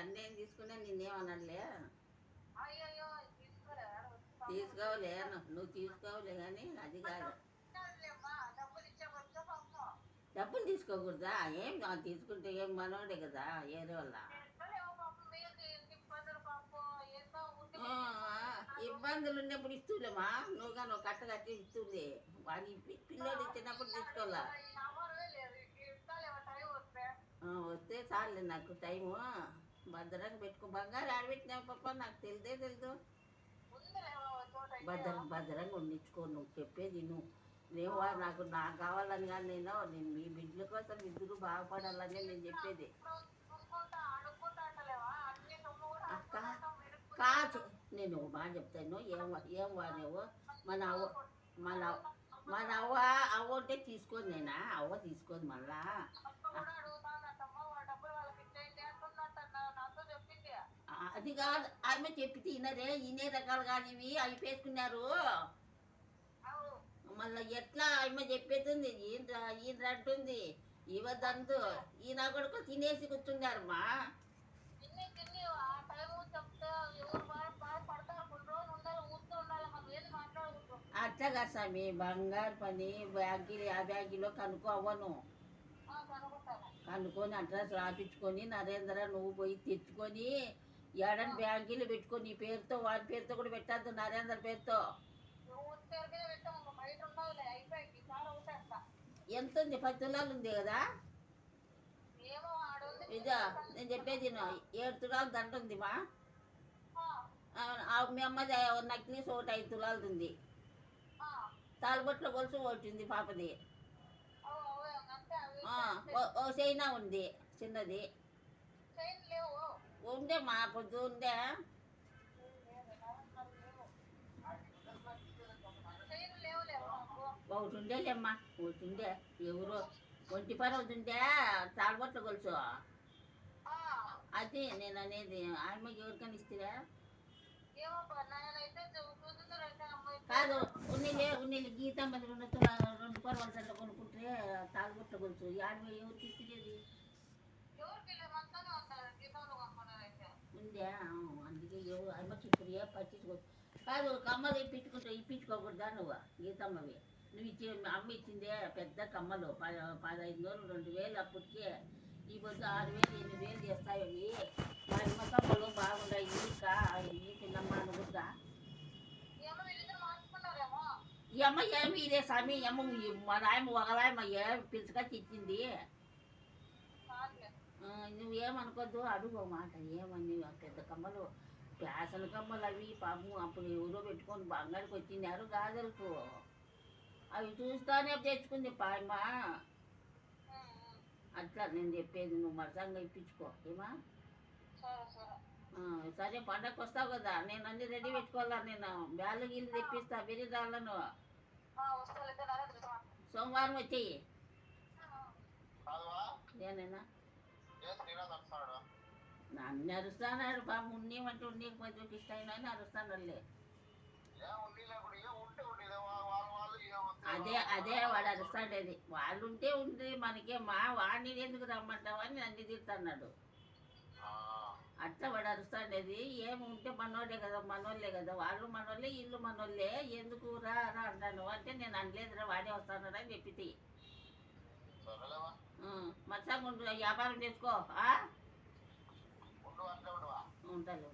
నన్నేం తీసుకున్నా నిన్నేమనలే. తీసుకోవలే, నువ్వు తీసుకోవలే కానీ అది కాదు. డబ్బులు తీసుకోకూడదా? ఏం తీసుకుంటే ఏం మనోడే కదా ఏరే వల్ల. ఇబ్బందులు ఉన్నప్పుడు ఇస్తులేమా, నువ్వు కానీ ఒక కట్ట కట్టి ఇస్తుంది. వాడి పిల్లోడు ఇచ్చినప్పుడు తీసుకోవాలా. వస్తే చాలు నాకు టైము. భద్రంగా పెట్టుకో. బంగారు ఆడబెట్టినావు పాప, నాకు తెలియదు. భద్రంగా ఉండించుకో. నువ్వు చెప్పేది నువ్వు నాకు కావాలని కానీ నేను మీ బిడ్డల కోసం ఇద్దరు బాగుపడాలని నేను చెప్పేది. కాచు నేను బాగా చెప్తాను. ఏం వాడేవు మన అవ్వ ఉంటే తీసుకోని. నేనా అవ్వ తీసుకోని మళ్ళా. అది కాదు, ఆమె చెప్పితే ఇనరే. ఇనే రకాలు కాదు ఇవి, అవి పేసుకున్నారు. మళ్ళీ ఎట్లా ఆమె చెప్పేది ఈయన అంటుంది. ఇవద్దందు ఈయన కొడుకు తినేసి కూర్చున్నారమ్మా. అట్లా కాదు స్వామి, బంగారు పని బ్యాగీలు ఆ బ్యాగీలో కనుక్కో అవ్వను. కనుక్కొని అడ్రస్ రాపించుకొని నరేంద్ర నువ్వు పోయి తెచ్చుకొని ఏడని బ్యాంకీలు పెట్టుకొని నీ పేరుతో వాడి పేరుతో కూడా పెట్టద్దు, నరేంద్ర పేరుతో. ఎంత ఉంది? 10 తులాలు ఉంది కదా. ఇదా నేను చెప్పేది 7 తులాలు దండ ఉంది మా. మీ అమ్మది నక్లీస్ ఒకటి 5 తులాలది ఉంది. తాళబొట్ల గొలుసు ఒకటి ఉంది పాపది. ఓ చైనా ఉంది చిన్నది. ఉండే మా పొద్దు ఉండే. ఒకటి ఉండేలేమ్మా, ఒకటి ఉండే. ఎవరో ఒంటి పని ఒకటి ఉండే తాళబొట్ల గొలుసు. అది నేను అనేది. ఆమెకి ఎవరికైనా ఇస్తారా? కాదు, ఉన్నీళ్ళు గీతమ్మ 2 పర్వాలు కొనుక్కుంటే తాళబొట్ల గొలుసు ఆమె ఎవరికి ఇస్తుంది? ఉందే. అందుకే అమ్మకి ఇప్పుడు ఏ పట్టించుకో. కాదు, కమ్మలు ఇప్పించుకోకూడదా నువ్వు? గీతమ్మవి నువ్వు అమ్మ ఇచ్చిందే పెద్ద కమ్మలు 1500 2000 అప్పటికే. ఈ పొద్దు 6000 8000 చేస్తాయి అవి. మా అమ్మ కమ్మలు బాగున్నాయి. ఈ పిల్లమ్మ అనుకుంటా. ఈ అమ్మ ఏమి ఇదే స్వామి. అమ్మ మా నాయమ ఒకలాయమ్మ పిలుచుకొచ్చి ఇచ్చింది. నువ్వేమనుకోద్దు, అడుగు మాట. ఏమని పెద్ద కమ్మలు ఫ్యాషన్ కమ్మలు అవి. పాపం అప్పుడు ఎవరో పెట్టుకొని బంగారికి వచ్చినారు గాజులకు. అవి చూస్తానే తెచ్చుకుంది పాయమ్మ. అట్లా నేను చెప్పేది. నువ్వు మరసంగా ఇప్పించుకో ఏమా. సరే, పండగకి వస్తావు కదా, నేను అన్ని రెడీ పెట్టుకోవాలా. నేను బ్యాలు గీళ్ళు తెప్పిస్తా బిర్యాలను. సోమవారం వచ్చేయి. నేనేనా నన్ను అరుస్తాడు పాపం. ఉండేమంటే ఉండేకపోతే ఇష్టం అని అరుస్తానులే. అదే వాడు అరుస్తాడేది. వాళ్ళు ఉంటే మనకే మా వాడిని ఎందుకు రమ్మంటావని నన్ను తిడుతున్నాడు. అట్లా వాడు అరుస్తాడేది. ఏముంటే మనోళ్ళే కదా, వాళ్ళు మనోళ్ళే, ఇల్లు మనోళ్ళే, ఎందుకు రా అంటాను అంటే నేను అనలేదురా వాడే వస్తాడు అని చెప్పి. మర్సంగా ఉండు, వ్యాపారం చేసుకో. ఉంటాను.